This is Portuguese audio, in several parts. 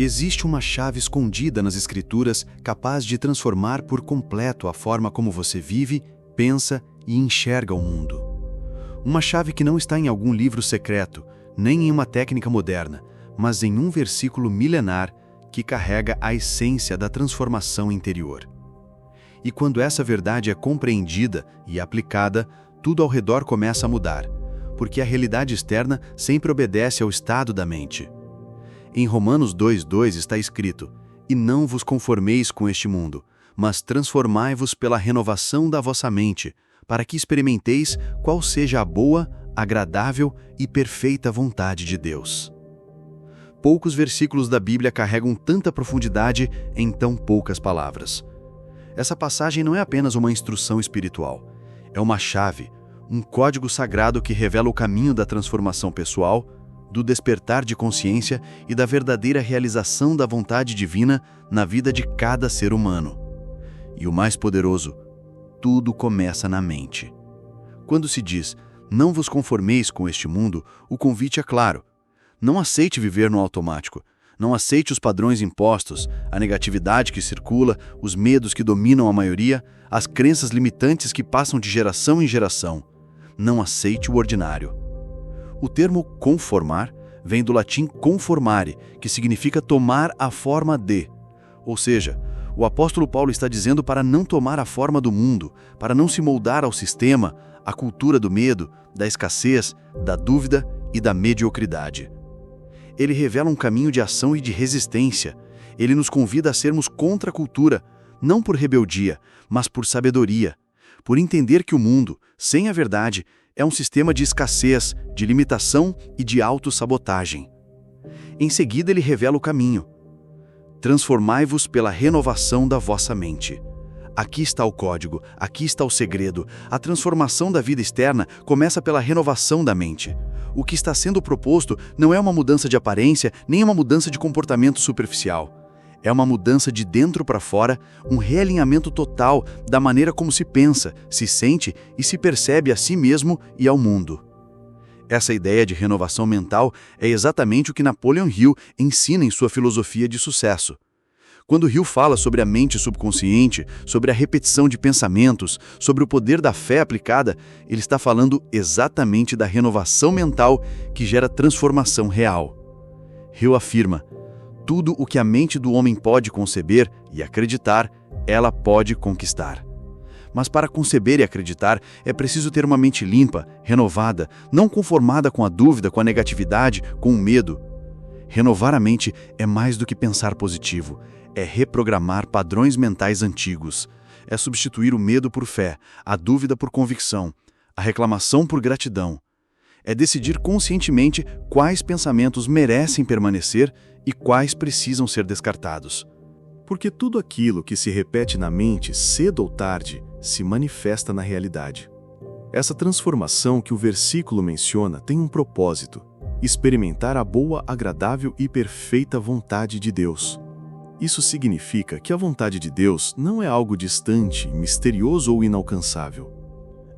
Existe uma chave escondida nas Escrituras capaz de transformar por completo a forma como você vive, pensa e enxerga o mundo. Uma chave que não está em algum livro secreto, nem em uma técnica moderna, mas em um versículo milenar que carrega a essência da transformação interior. E quando essa verdade é compreendida e aplicada, tudo ao redor começa a mudar, porque a realidade externa sempre obedece ao estado da mente. Em Romanos 2:2 está escrito: "E não vos conformeis com este mundo, mas transformai-vos pela renovação da vossa mente, para que experimenteis qual seja a boa, agradável e perfeita vontade de Deus." Poucos versículos da Bíblia carregam tanta profundidade em tão poucas palavras. Essa passagem não é apenas uma instrução espiritual, é uma chave, um código sagrado que revela o caminho da transformação pessoal, do despertar de consciência e da verdadeira realização da vontade divina na vida de cada ser humano. E o mais poderoso, tudo começa na mente. Quando se diz, não vos conformeis com este mundo, o convite é claro. Não aceite viver no automático. Não aceite os padrões impostos, a negatividade que circula, os medos que dominam a maioria, as crenças limitantes que passam de geração em geração. Não aceite o ordinário. O termo conformar vem do latim conformare, que significa tomar a forma de. Ou seja, o apóstolo Paulo está dizendo para não tomar a forma do mundo, para não se moldar ao sistema, à cultura do medo, da escassez, da dúvida e da mediocridade. Ele revela um caminho de ação e de resistência. Ele nos convida a sermos contra a cultura, não por rebeldia, mas por sabedoria, por entender que o mundo, sem a verdade, é um sistema de escassez, de limitação e de autossabotagem. Em seguida, ele revela o caminho. Transformai-vos pela renovação da vossa mente. Aqui está o código, aqui está o segredo. A transformação da vida externa começa pela renovação da mente. O que está sendo proposto não é uma mudança de aparência, nem uma mudança de comportamento superficial. É uma mudança de dentro para fora, um realinhamento total da maneira como se pensa, se sente e se percebe a si mesmo e ao mundo. Essa ideia de renovação mental é exatamente o que Napoleon Hill ensina em sua filosofia de sucesso. Quando Hill fala sobre a mente subconsciente, sobre a repetição de pensamentos, sobre o poder da fé aplicada, ele está falando exatamente da renovação mental que gera transformação real. Hill afirma: tudo o que a mente do homem pode conceber e acreditar, ela pode conquistar. Mas para conceber e acreditar, é preciso ter uma mente limpa, renovada, não conformada com a dúvida, com a negatividade, com o medo. Renovar a mente é mais do que pensar positivo, é reprogramar padrões mentais antigos, é substituir o medo por fé, a dúvida por convicção, a reclamação por gratidão. É decidir conscientemente quais pensamentos merecem permanecer e quais precisam ser descartados. Porque tudo aquilo que se repete na mente, cedo ou tarde, se manifesta na realidade. Essa transformação que o versículo menciona tem um propósito: experimentar a boa, agradável e perfeita vontade de Deus. Isso significa que a vontade de Deus não é algo distante, misterioso ou inalcançável.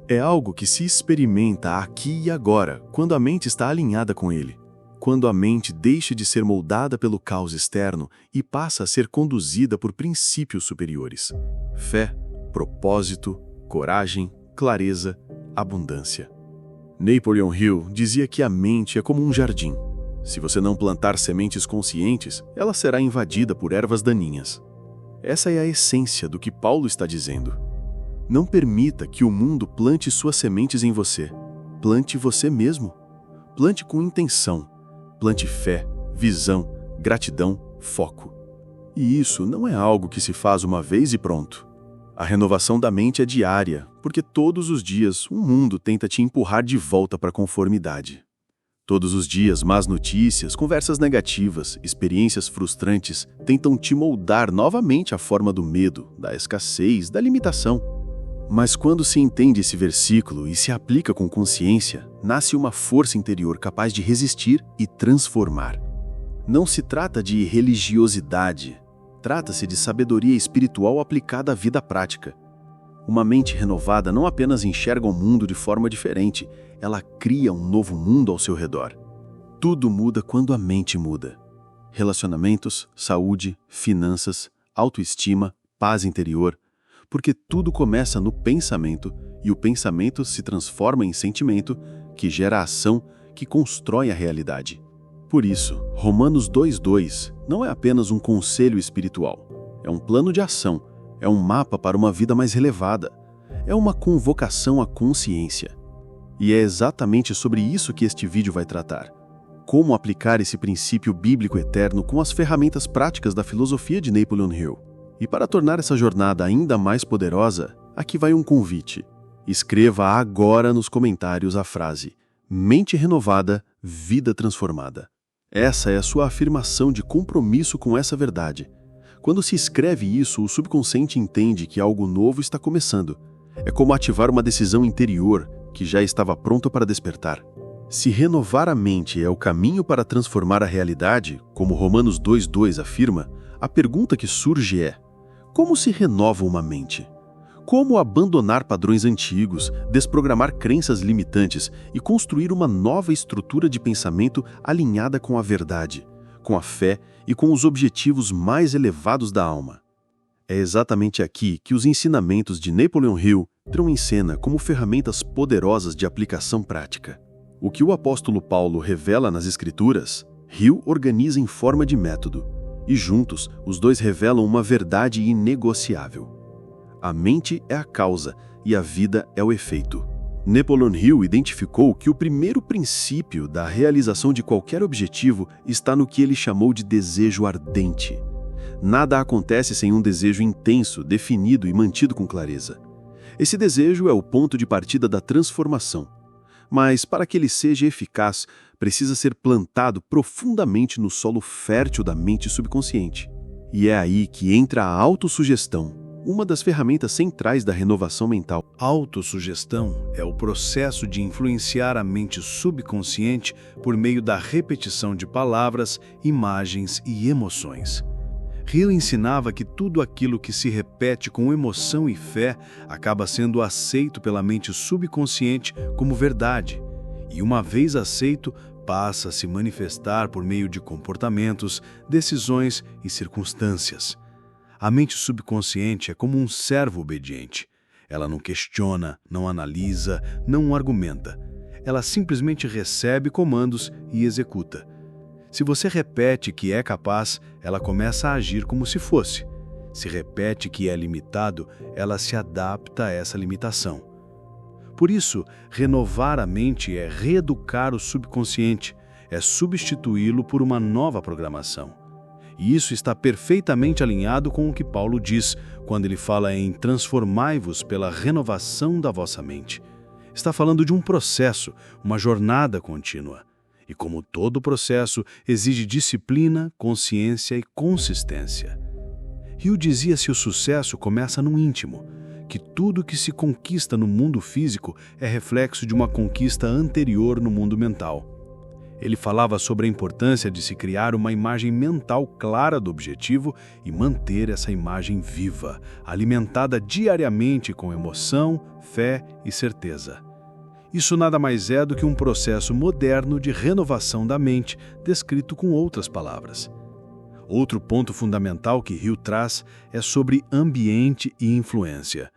É algo que se experimenta aqui e agora, quando a mente está alinhada com Ele. Quando a mente deixa de ser moldada pelo caos externo e passa a ser conduzida por princípios superiores: fé, propósito, coragem, clareza, abundância. Napoleon Hill dizia que a mente é como um jardim. Se você não plantar sementes conscientes, ela será invadida por ervas daninhas. Essa é a essência do que Paulo está dizendo. Não permita que o mundo plante suas sementes em você. Plante você mesmo. Plante com intenção. Plante fé, visão, gratidão, foco. E isso não é algo que se faz uma vez e pronto. A renovação da mente é diária, porque todos os dias o mundo tenta te empurrar de volta para a conformidade. Todos os dias, más notícias, conversas negativas, experiências frustrantes tentam te moldar novamente à forma do medo, da escassez, da limitação. Mas quando se entende esse versículo e se aplica com consciência, nasce uma força interior capaz de resistir e transformar. Não se trata de religiosidade, trata-se de sabedoria espiritual aplicada à vida prática. Uma mente renovada não apenas enxerga o mundo de forma diferente, ela cria um novo mundo ao seu redor. Tudo muda quando a mente muda. relacionamentos, saúde, finanças, autoestima, paz interior, porque tudo começa no pensamento e o pensamento se transforma em sentimento, que gera ação, que constrói a realidade. Por isso, Romanos 2:2 não é apenas um conselho espiritual, é um plano de ação, é um mapa para uma vida mais elevada, é uma convocação à consciência. E é exatamente sobre isso que este vídeo vai tratar. Como aplicar esse princípio bíblico eterno com as ferramentas práticas da filosofia de Napoleon Hill. E para tornar essa jornada ainda mais poderosa, aqui vai um convite. Escreva agora nos comentários a frase: mente renovada, vida transformada. Essa é a sua afirmação de compromisso com essa verdade. Quando se escreve isso, o subconsciente entende que algo novo está começando. É como ativar uma decisão interior que já estava pronta para despertar. Se renovar a mente é o caminho para transformar a realidade, como Romanos 2:2 afirma, a pergunta que surge é: como se renova uma mente? Como abandonar padrões antigos, desprogramar crenças limitantes e construir uma nova estrutura de pensamento alinhada com a verdade, com a fé e com os objetivos mais elevados da alma? É exatamente aqui que os ensinamentos de Napoleon Hill entram em cena como ferramentas poderosas de aplicação prática. O que o apóstolo Paulo revela nas Escrituras, Hill organiza em forma de método, e juntos os dois revelam uma verdade inegociável. A mente é a causa e a vida é o efeito. Napoleon Hill identificou que o primeiro princípio da realização de qualquer objetivo está no que ele chamou de desejo ardente. Nada acontece sem um desejo intenso, definido e mantido com clareza. Esse desejo é o ponto de partida da transformação. Mas, para que ele seja eficaz, precisa ser plantado profundamente no solo fértil da mente subconsciente. E é aí que entra a autossugestão, uma das ferramentas centrais da renovação mental. Autossugestão é o processo de influenciar a mente subconsciente por meio da repetição de palavras, imagens e emoções. Hill ensinava que tudo aquilo que se repete com emoção e fé acaba sendo aceito pela mente subconsciente como verdade, e uma vez aceito, passa a se manifestar por meio de comportamentos, decisões e circunstâncias. A mente subconsciente é como um servo obediente. Ela não questiona, não analisa, não argumenta. Ela simplesmente recebe comandos e executa. Se você repete que é capaz, ela começa a agir como se fosse. Se repete que é limitado, ela se adapta a essa limitação. Por isso, renovar a mente é reeducar o subconsciente, é substituí-lo por uma nova programação. E isso está perfeitamente alinhado com o que Paulo diz quando ele fala em transformai-vos pela renovação da vossa mente. Está falando de um processo, uma jornada contínua. E como todo processo, exige disciplina, consciência e consistência. Hill dizia que o sucesso começa no íntimo, que tudo que se conquista no mundo físico é reflexo de uma conquista anterior no mundo mental. Ele falava sobre a importância de se criar uma imagem mental clara do objetivo e manter essa imagem viva, alimentada diariamente com emoção, fé e certeza. Isso nada mais é do que um processo moderno de renovação da mente, descrito com outras palavras. Outro ponto fundamental que Hill traz é sobre ambiente e influência.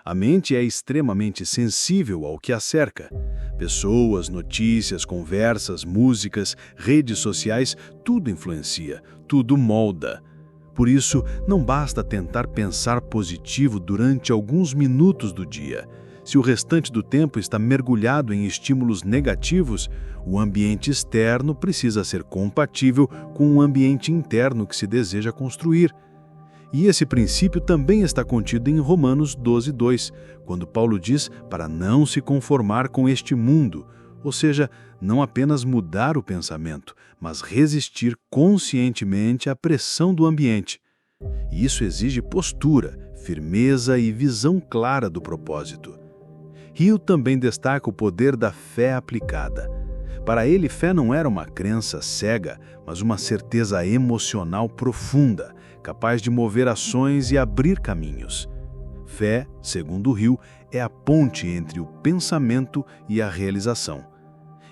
A mente é extremamente sensível ao que a cerca. Pessoas, notícias, conversas, músicas, redes sociais, tudo influencia, tudo molda. Por isso, não basta tentar pensar positivo durante alguns minutos do dia. Se o restante do tempo está mergulhado em estímulos negativos, o ambiente externo precisa ser compatível com o ambiente interno que se deseja construir. E esse princípio também está contido em Romanos 12:2, quando Paulo diz para não se conformar com este mundo, ou seja, não apenas mudar o pensamento, mas resistir conscientemente à pressão do ambiente. E isso exige postura, firmeza e visão clara do propósito. Hill também destaca o poder da fé aplicada. Para ele, fé não era uma crença cega, mas uma certeza emocional profunda, capaz de mover ações e abrir caminhos. Fé, segundo Hill, é a ponte entre o pensamento e a realização.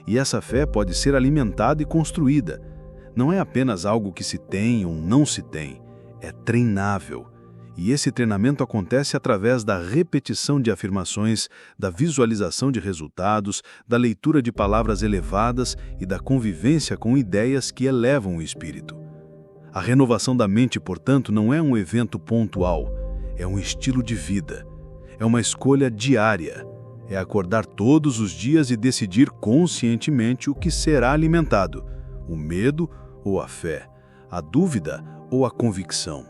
E essa fé pode ser alimentada e construída. não é apenas algo que se tem ou não se tem, é treinável. E esse treinamento acontece através da repetição de afirmações, da visualização de resultados, da leitura de palavras elevadas e da convivência com ideias que elevam o espírito. A renovação da mente, portanto, não é um evento pontual, é um estilo de vida. É uma escolha diária. É acordar todos os dias e decidir conscientemente o que será alimentado: o medo ou a fé, a dúvida ou a convicção,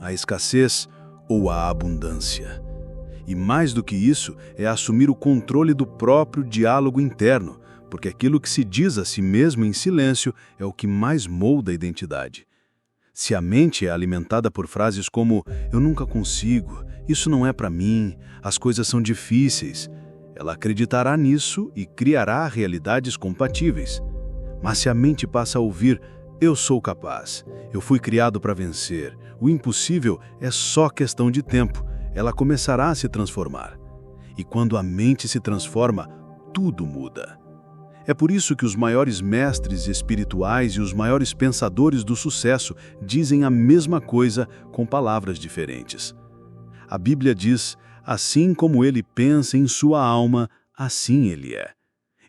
a escassez ou a abundância. E mais do que isso, é assumir o controle do próprio diálogo interno, porque aquilo que se diz a si mesmo em silêncio é o que mais molda a identidade. Se a mente é alimentada por frases como "eu nunca consigo", "isso não é para mim", "as coisas são difíceis", ela acreditará nisso e criará realidades compatíveis. Mas se a mente passa a ouvir "eu sou capaz", "eu fui criado para vencer", "o impossível é só questão de tempo", ela começará a se transformar. E quando a mente se transforma, tudo muda. É por isso que os maiores mestres espirituais e os maiores pensadores do sucesso dizem a mesma coisa com palavras diferentes. A Bíblia diz: assim como ele pensa em sua alma, assim ele é.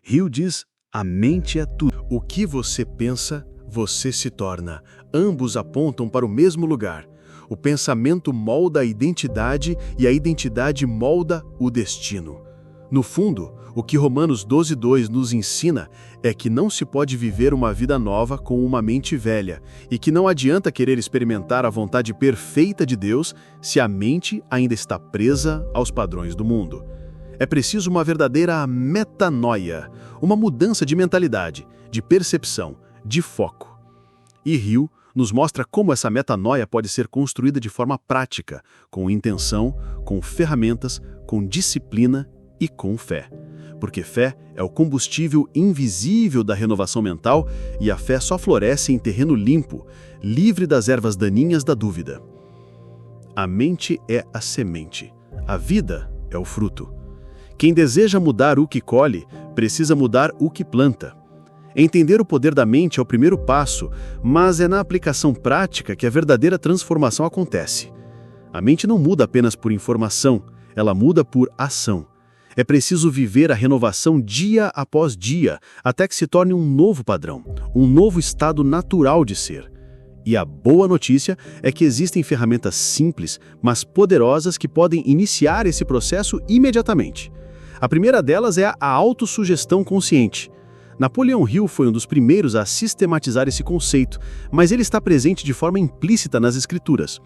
Hill diz: a mente é tudo. O que você pensa, você se torna. Ambos apontam para o mesmo lugar. O pensamento molda a identidade e a identidade molda o destino. No fundo, o que Romanos 12:2 nos ensina é que não se pode viver uma vida nova com uma mente velha e que não adianta querer experimentar a vontade perfeita de Deus se a mente ainda está presa aos padrões do mundo. É preciso uma verdadeira metanoia, uma mudança de mentalidade, de percepção, de foco. E Hill nos mostra como essa metanoia pode ser construída de forma prática, com intenção, com ferramentas, com disciplina e com fé. Porque fé é o combustível invisível da renovação mental e a fé só floresce em terreno limpo, livre das ervas daninhas da dúvida. A mente é a semente, a vida é o fruto. Quem deseja mudar o que colhe, precisa mudar o que planta. Entender o poder da mente é o primeiro passo, mas é na aplicação prática que a verdadeira transformação acontece. A mente não muda apenas por informação, ela muda por ação. É preciso viver a renovação dia após dia, até que se torne um novo padrão, um novo estado natural de ser. E a boa notícia é que existem ferramentas simples, mas poderosas que podem iniciar esse processo imediatamente. A primeira delas é a autossugestão consciente. Napoleão Hill foi um dos primeiros a sistematizar esse conceito, mas ele está presente de forma implícita nas Escrituras.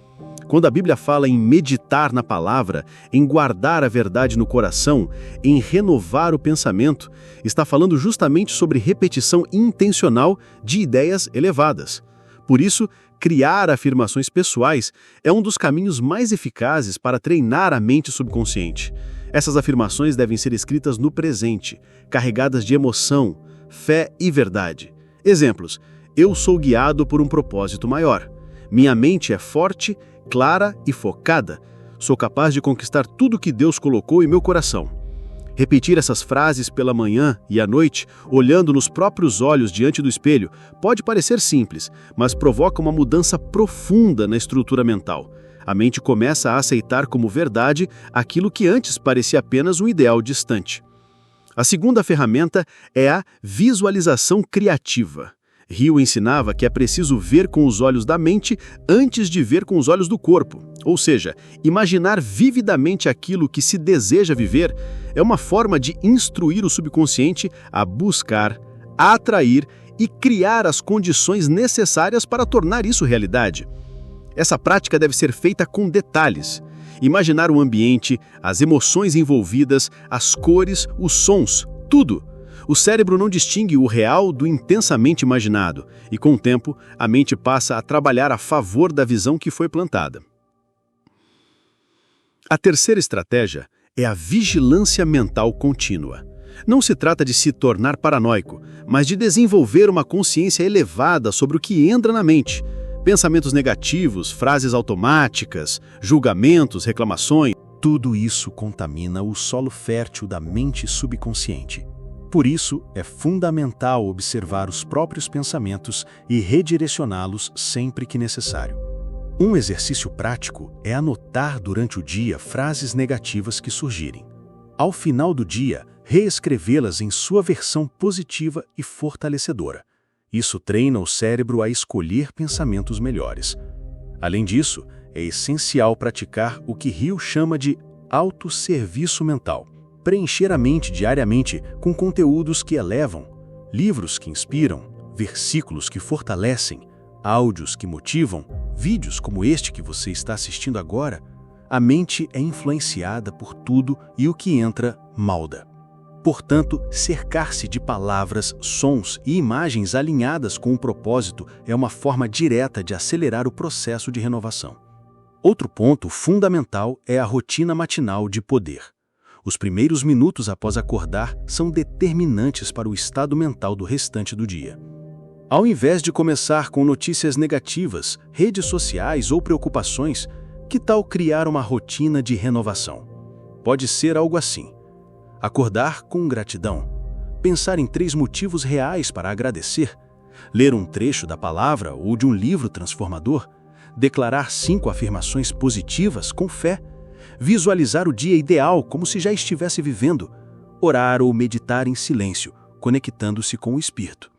Quando a Bíblia fala em meditar na palavra, em guardar a verdade no coração, em renovar o pensamento, está falando justamente sobre repetição intencional de ideias elevadas. Por isso, criar afirmações pessoais é um dos caminhos mais eficazes para treinar a mente subconsciente. Essas afirmações devem ser escritas no presente, carregadas de emoção, fé e verdade. Exemplos: eu sou guiado por um propósito maior. Minha mente é forte, clara e focada. Sou capaz de conquistar tudo que Deus colocou em meu coração. Repetir essas frases pela manhã e à noite, olhando nos próprios olhos diante do espelho, pode parecer simples, mas provoca uma mudança profunda na estrutura mental. A mente começa a aceitar como verdade aquilo que antes parecia apenas um ideal distante. A segunda ferramenta é a visualização criativa. Hill ensinava que é preciso ver com os olhos da mente antes de ver com os olhos do corpo. Ou seja, imaginar vividamente aquilo que se deseja viver é uma forma de instruir o subconsciente a buscar, a atrair e criar as condições necessárias para tornar isso realidade. Essa prática deve ser feita com detalhes. Imaginar o ambiente, as emoções envolvidas, as cores, os sons, tudo. O cérebro não distingue o real do intensamente imaginado, e com o tempo, a mente passa a trabalhar a favor da visão que foi plantada. A terceira estratégia é a vigilância mental contínua. Não se trata de se tornar paranoico, mas de desenvolver uma consciência elevada sobre o que entra na mente. Pensamentos negativos, frases automáticas, julgamentos, reclamações, tudo isso contamina o solo fértil da mente subconsciente. Por isso, é fundamental observar os próprios pensamentos e redirecioná-los sempre que necessário. Um exercício prático é anotar durante o dia frases negativas que surgirem. Ao final do dia, reescrevê-las em sua versão positiva e fortalecedora. Isso treina o cérebro a escolher pensamentos melhores. Além disso, é essencial praticar o que Hill chama de autosserviço mental. Preencher a mente diariamente com conteúdos que elevam, livros que inspiram, versículos que fortalecem, áudios que motivam, vídeos como este que você está assistindo agora. A mente é influenciada por tudo e o que entra molda. Portanto, cercar-se de palavras, sons e imagens alinhadas com um propósito é uma forma direta de acelerar o processo de renovação. Outro ponto fundamental é a rotina matinal de poder. Os primeiros minutos após acordar são determinantes para o estado mental do restante do dia. Ao invés de começar com notícias negativas, redes sociais ou preocupações, que tal criar uma rotina de renovação? Pode ser algo assim: acordar com gratidão, pensar em 3 motivos reais para agradecer, ler um trecho da palavra ou de um livro transformador, declarar 5 afirmações positivas com fé, visualizar o dia ideal como se já estivesse vivendo, orar ou meditar em silêncio, conectando-se com o Espírito.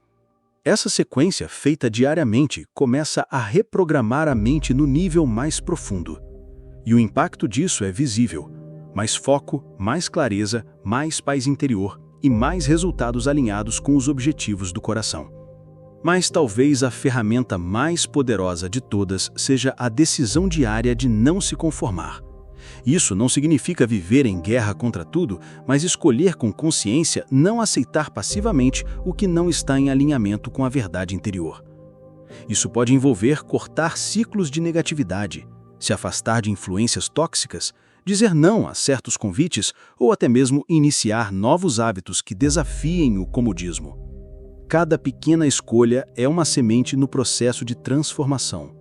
Essa sequência, feita diariamente, começa a reprogramar a mente no nível mais profundo. E o impacto disso é visível. Mais foco, mais clareza, mais paz interior e mais resultados alinhados com os objetivos do coração. Mas talvez a ferramenta mais poderosa de todas seja a decisão diária de não se conformar. Isso não significa viver em guerra contra tudo, mas escolher com consciência não aceitar passivamente o que não está em alinhamento com a verdade interior. Isso pode envolver cortar ciclos de negatividade, se afastar de influências tóxicas, dizer não a certos convites ou até mesmo iniciar novos hábitos que desafiem o comodismo. Cada pequena escolha é uma semente no processo de transformação.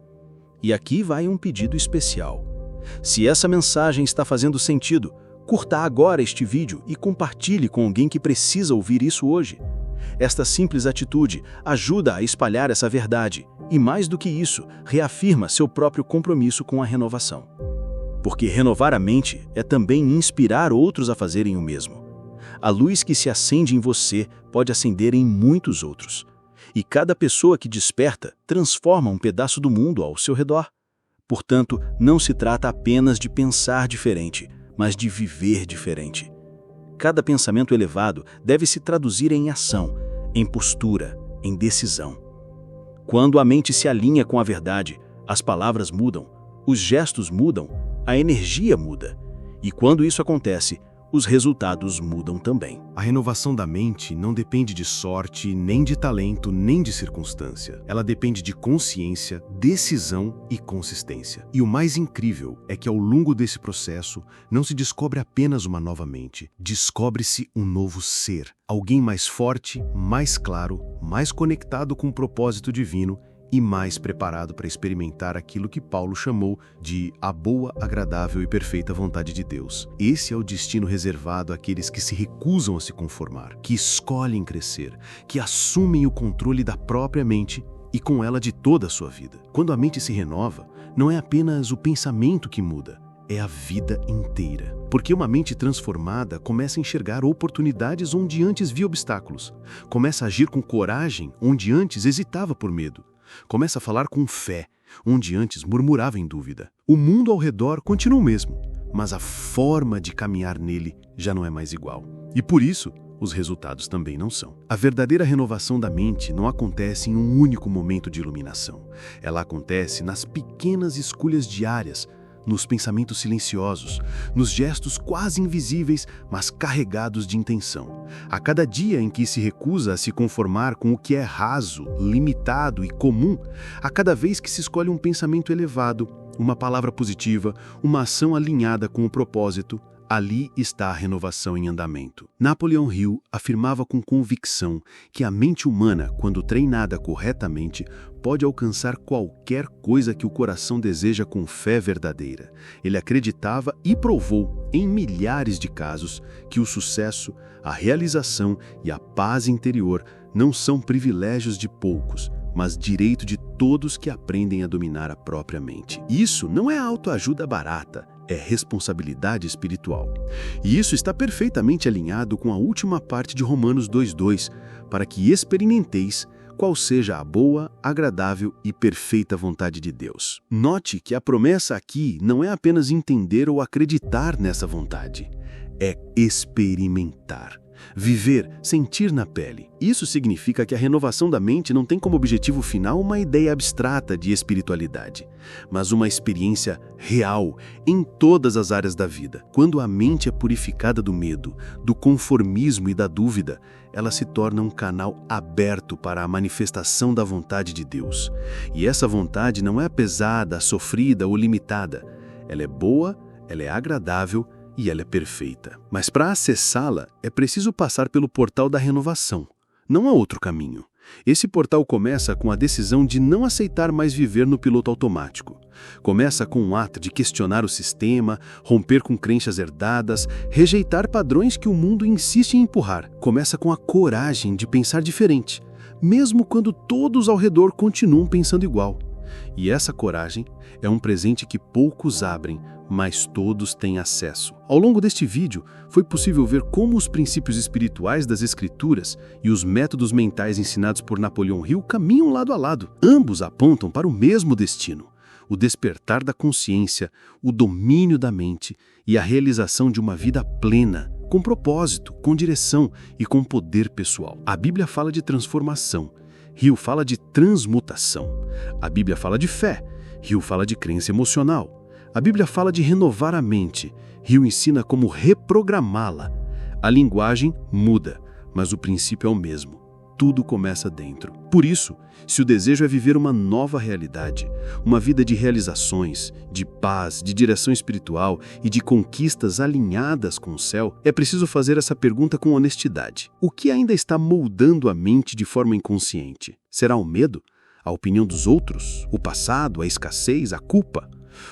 E aqui vai um pedido especial. Se essa mensagem está fazendo sentido, curta agora este vídeo e compartilhe com alguém que precisa ouvir isso hoje. Esta simples atitude ajuda a espalhar essa verdade e, mais do que isso, reafirma seu próprio compromisso com a renovação. Porque renovar a mente é também inspirar outros a fazerem o mesmo. A luz que se acende em você pode acender em muitos outros. E cada pessoa que desperta transforma um pedaço do mundo ao seu redor. Portanto, não se trata apenas de pensar diferente, mas de viver diferente. Cada pensamento elevado deve se traduzir em ação, em postura, em decisão. Quando a mente se alinha com a verdade, as palavras mudam, os gestos mudam, a energia muda. E quando isso acontece, os resultados mudam também. A renovação da mente não depende de sorte, nem de talento, nem de circunstância. Ela depende de consciência, decisão e consistência. E o mais incrível é que ao longo desse processo, não se descobre apenas uma nova mente, descobre-se um novo ser. Alguém mais forte, mais claro, mais conectado com o propósito divino e mais preparado para experimentar aquilo que Paulo chamou de a boa, agradável e perfeita vontade de Deus. Esse é o destino reservado àqueles que se recusam a se conformar, que escolhem crescer, que assumem o controle da própria mente e com ela de toda a sua vida. Quando a mente se renova, não é apenas o pensamento que muda, é a vida inteira. Porque uma mente transformada começa a enxergar oportunidades onde antes via obstáculos, começa a agir com coragem onde antes hesitava por medo, começa a falar com fé, onde antes murmurava em dúvida. O mundo ao redor continua o mesmo, mas a forma de caminhar nele já não é mais igual. E por isso, os resultados também não são. A verdadeira renovação da mente não acontece em um único momento de iluminação. Ela acontece nas pequenas escolhas diárias, nos pensamentos silenciosos, nos gestos quase invisíveis, mas carregados de intenção. A cada dia em que se recusa a se conformar com o que é raso, limitado e comum, a cada vez que se escolhe um pensamento elevado, uma palavra positiva, uma ação alinhada com o propósito, Ali está a renovação em andamento. Napoleon Hill afirmava com convicção que a mente humana, quando treinada corretamente, pode alcançar qualquer coisa que o coração deseja com fé verdadeira. Ele acreditava e provou, em milhares de casos, que o sucesso, a realização e a paz interior não são privilégios de poucos, mas direito de todos que aprendem a dominar a própria mente. Isso não é autoajuda barata, é responsabilidade espiritual. E isso está perfeitamente alinhado com a última parte de Romanos 2:2, para que experimenteis qual seja a boa, agradável e perfeita vontade de Deus. Note que a promessa aqui não é apenas entender ou acreditar nessa vontade, é experimentar. Viver, sentir na pele. Isso significa que a renovação da mente não tem como objetivo final uma ideia abstrata de espiritualidade, mas uma experiência real em todas as áreas da vida. Quando a mente é purificada do medo, do conformismo e da dúvida, ela se torna um canal aberto para a manifestação da vontade de Deus. E essa vontade não é pesada, sofrida ou limitada. Ela é boa, ela é agradável e ela é perfeita. Mas para acessá-la, é preciso passar pelo portal da renovação. Não há outro caminho. Esse portal começa com a decisão de não aceitar mais viver no piloto automático. Começa com um ato de questionar o sistema, romper com crenças herdadas, rejeitar padrões que o mundo insiste em empurrar. Começa com a coragem de pensar diferente, mesmo quando todos ao redor continuam pensando igual. E essa coragem é um presente que poucos abrem, mas todos têm acesso. Ao longo deste vídeo, foi possível ver como os princípios espirituais das Escrituras e os métodos mentais ensinados por Napoleon Hill caminham lado a lado. Ambos apontam para o mesmo destino: o despertar da consciência, o domínio da mente e a realização de uma vida plena, com propósito, com direção e com poder pessoal. A Bíblia fala de transformação. Hill fala de transmutação. A Bíblia fala de fé. Hill fala de crença emocional. A Bíblia fala de renovar a mente. Hill ensina como reprogramá-la. A linguagem muda, mas o princípio é o mesmo. Tudo começa dentro. Por isso, se o desejo é viver uma nova realidade, uma vida de realizações, de paz, de direção espiritual e de conquistas alinhadas com o céu, é preciso fazer essa pergunta com honestidade. O que ainda está moldando a mente de forma inconsciente? Será o medo? A opinião dos outros? O passado? A escassez? A culpa?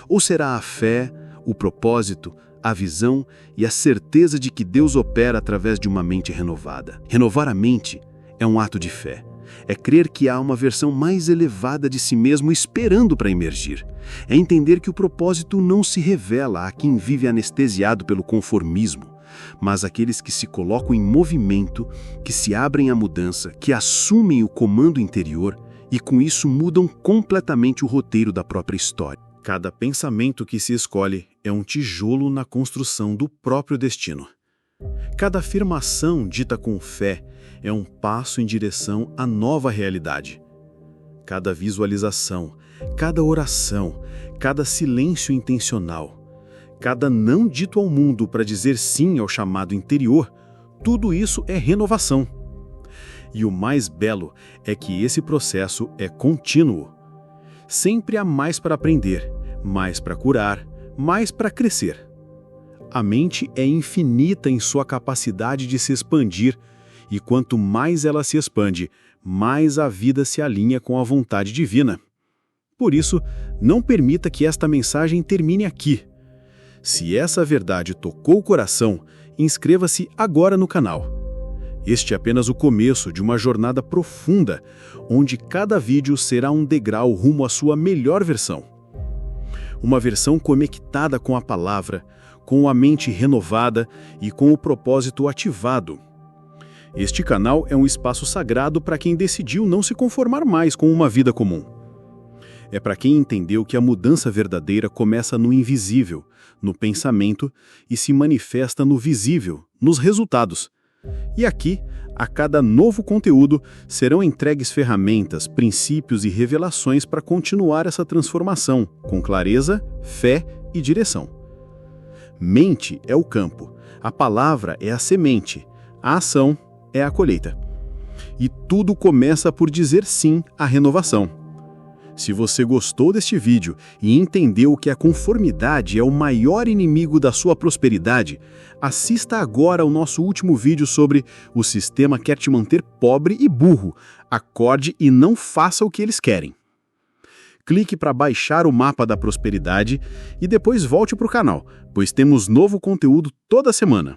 Ou será a fé, o propósito, a visão e a certeza de que Deus opera através de uma mente renovada? Renovar a mente é um ato de fé. É crer que há uma versão mais elevada de si mesmo esperando para emergir. É entender que o propósito não se revela a quem vive anestesiado pelo conformismo, mas àqueles que se colocam em movimento, que se abrem à mudança, que assumem o comando interior e com isso mudam completamente o roteiro da própria história. Cada pensamento que se escolhe é um tijolo na construção do próprio destino. Cada afirmação dita com fé é um passo em direção à nova realidade. Cada visualização, cada oração, cada silêncio intencional, cada não dito ao mundo para dizer sim ao chamado interior, tudo isso é renovação. E o mais belo é que esse processo é contínuo. Sempre há mais para aprender, mais para curar, mais para crescer. A mente é infinita em sua capacidade de se expandir, e quanto mais ela se expande, mais a vida se alinha com a vontade divina. Por isso, não permita que esta mensagem termine aqui. Se essa verdade tocou o coração, inscreva-se agora no canal. Este é apenas o começo de uma jornada profunda, onde cada vídeo será um degrau rumo à sua melhor versão. Uma versão conectada com a palavra, com a mente renovada e com o propósito ativado. Este canal é um espaço sagrado para quem decidiu não se conformar mais com uma vida comum. É para quem entendeu que a mudança verdadeira começa no invisível, no pensamento, e se manifesta no visível, nos resultados. E aqui, a cada novo conteúdo, serão entregues ferramentas, princípios e revelações para continuar essa transformação, com clareza, fé e direção. Mente é o campo, a palavra é a semente, a ação é a colheita. E tudo começa por dizer sim à renovação. Se você gostou deste vídeo e entendeu que a conformidade é o maior inimigo da sua prosperidade, assista agora ao nosso último vídeo sobre o sistema quer te manter pobre e burro. Acorde e não faça o que eles querem. Clique para baixar o mapa da prosperidade e depois volte para o canal, pois temos novo conteúdo toda semana.